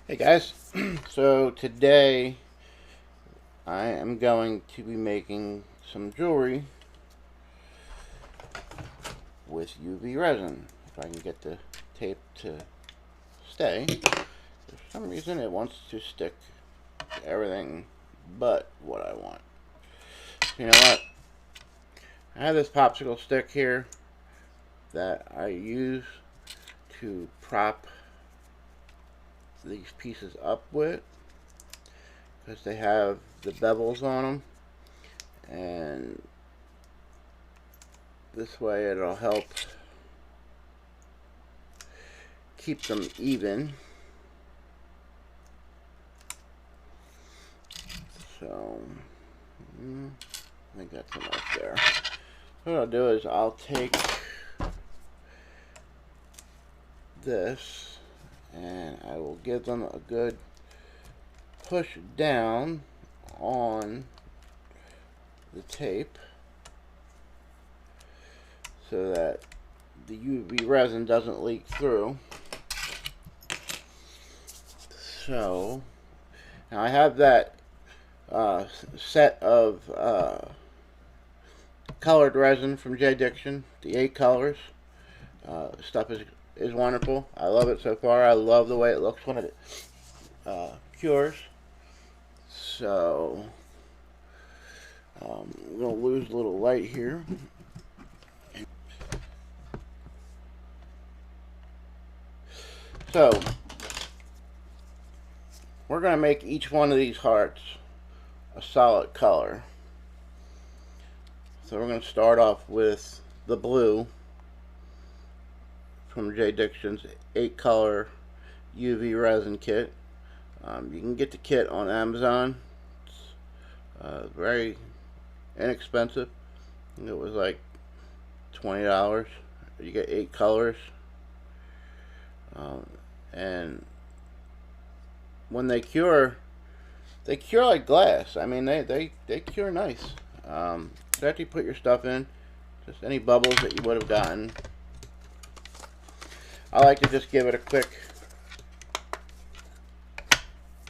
Hey guys, so today I am going to be making some jewelry with UV resin. If I can get the tape to stay. For some reason it wants to stick to everything but what I want. You know what? I have this popsicle stick here that I use to prop these pieces up with because they have the bevels on them, and this way it'll help keep them even. So I think that's enough there. What I'll do is I'll take this and I will give them a good push down on the tape so that the UV resin doesn't leak through. So now I have that set of colored resin from J. Diction, the 8 colors. Stuff is wonderful. I love it so far. I love the way it looks when it cures. So I'm going to lose a little light here. So we're going to make each one of these hearts a solid color. So we're going to start off with the blue from J. Diction's 8 color UV resin kit. You can get the kit on Amazon. It's very inexpensive. It was like $20. You get 8 colors. And when they cure like glass. I mean, they cure nice. So after you put your stuff in, just any bubbles that you would have gotten, I like to just give it a quick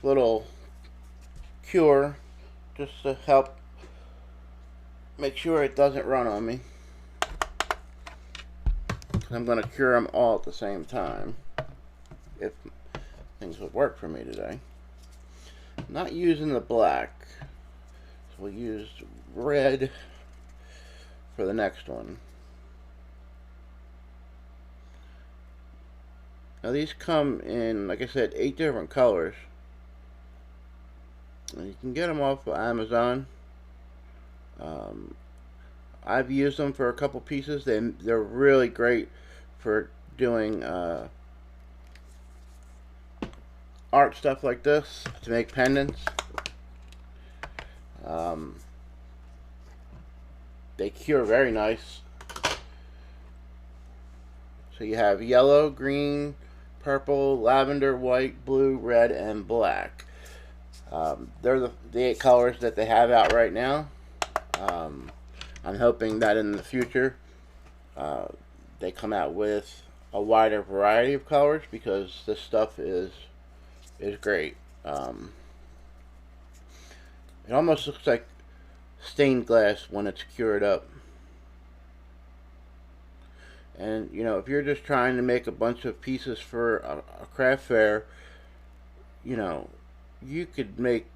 little cure just to help make sure it doesn't run on me. I'm going to cure them all at the same time if things would work for me today. I'm not using the black, so we'll use red for the next one. Now these come in, like I said, 8 different colors. And you can get them off of Amazon. I've used them for a couple pieces. They're really great for doing art stuff like this to make pendants. They cure very nice. So you have yellow, green, purple, lavender, white, blue, red, and black. They're the 8 colors that they have out right now. I'm hoping that in the future they come out with a wider variety of colors because this stuff is great. It almost looks like stained glass when it's cured up. And you know, if you're just trying to make a bunch of pieces for a craft fair, you know, you could make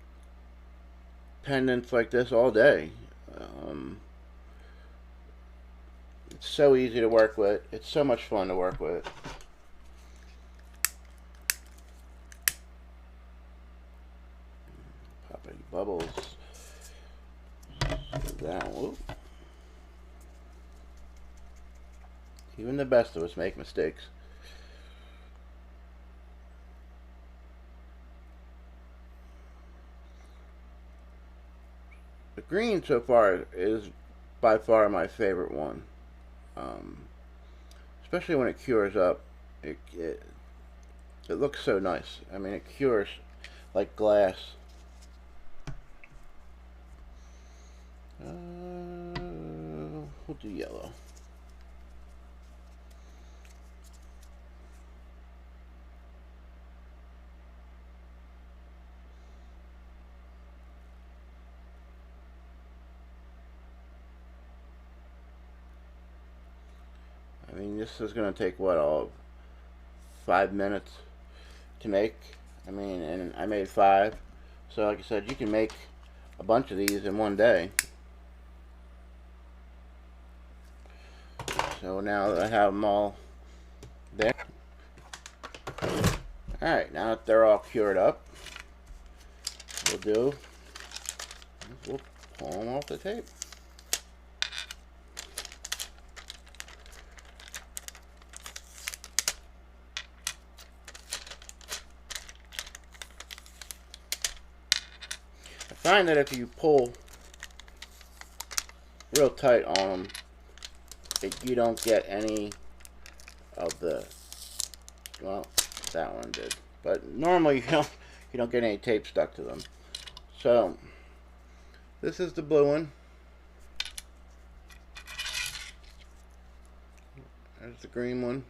pendants like this all day. It's so easy to work with. It's so much fun to work with. Pop any bubbles. That. Whoop. Even the best of us make mistakes. The green so far is by far my favorite one. Especially when it cures up. It looks so nice. I mean, it cures like glass. We'll do yellow. mean, this is going to take, what, all 5 minutes to make. I mean, and I made 5. So like I said, you can make a bunch of these in one day. So now that I have them all there. Alright, now that they're all cured up, what we'll do is we'll pull them off the tape. I find that if you pull real tight on them, you don't get any of the, well, that one did, but normally you don't get any tape stuck to them. So this is the blue one. There's the green one.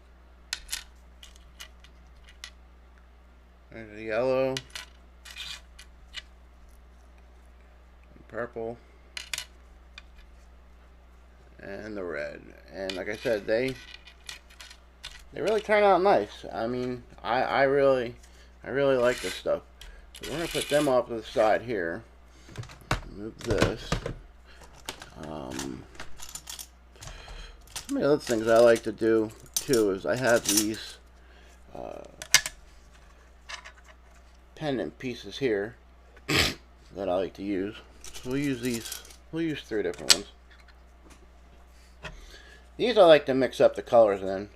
There's the yellow, and purple, and the red. And like I said, they really turn out nice. I mean, I really like this stuff. So we're gonna put them off to the side here. Move this. Some of the other things I like to do too is I have these pendant pieces here that I like to use. So we'll use these. We'll use 3 different ones. These I like to mix up the colors in.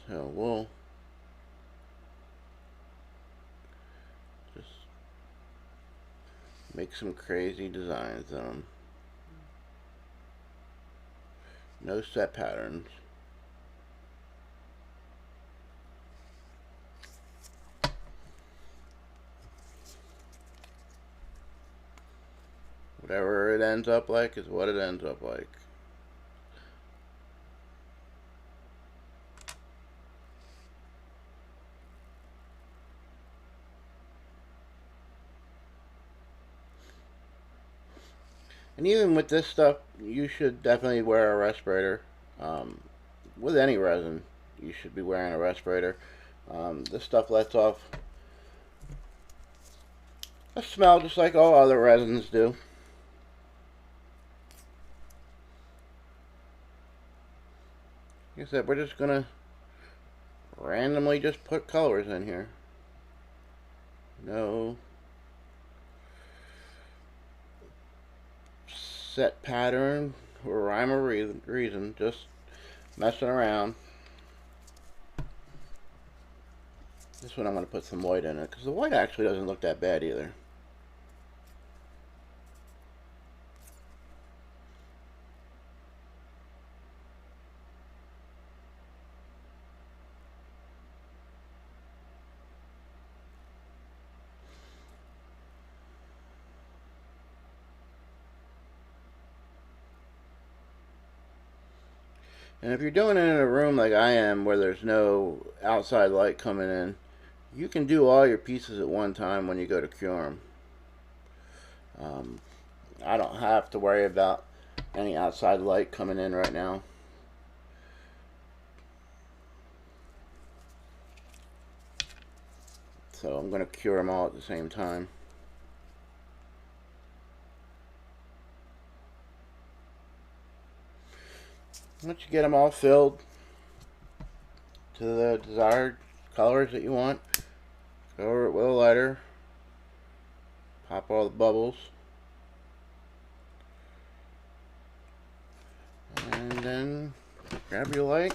So we'll just make some crazy designs on them. No set patterns. Whatever it ends up like is what it ends up like. And even with this stuff, you should definitely wear a respirator. With any resin, you should be wearing a respirator. This stuff lets off a smell just like all other resins do. Like I said, we're just going to randomly just put colors in here. No set pattern or rhyme or reason, just messing around. This one I'm going to put some white in it because the white actually doesn't look that bad either. And if you're doing it in a room like I am where there's no outside light coming in, you can do all your pieces at one time when you go to cure them. I don't have to worry about any outside light coming in right now. So I'm going to cure them all at the same time. Once you get them all filled to the desired colors that you want, go over it with a lighter, pop all the bubbles, and then grab your light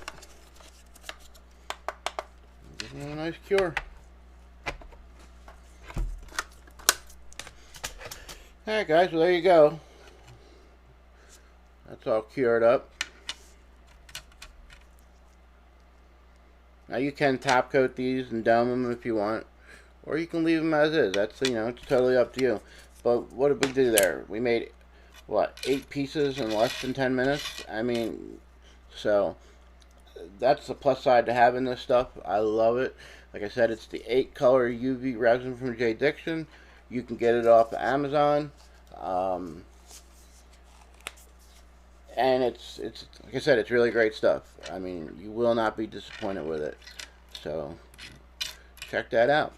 and give them a nice cure. Alright guys, well there you go. That's all cured up. Now you can top coat these and dome them if you want, or you can leave them as is. That's, you know, it's totally up to you. But what did we do there? We made, what, 8 pieces in less than 10 minutes? I mean, so that's the plus side to having this stuff. I love it. Like I said, it's the 8 color UV resin from J. Diction. You can get it off of Amazon. And it's like I said, it's really great stuff. I mean, you will not be disappointed with it. So check that out.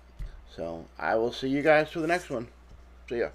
So I will see you guys for the next one. See ya.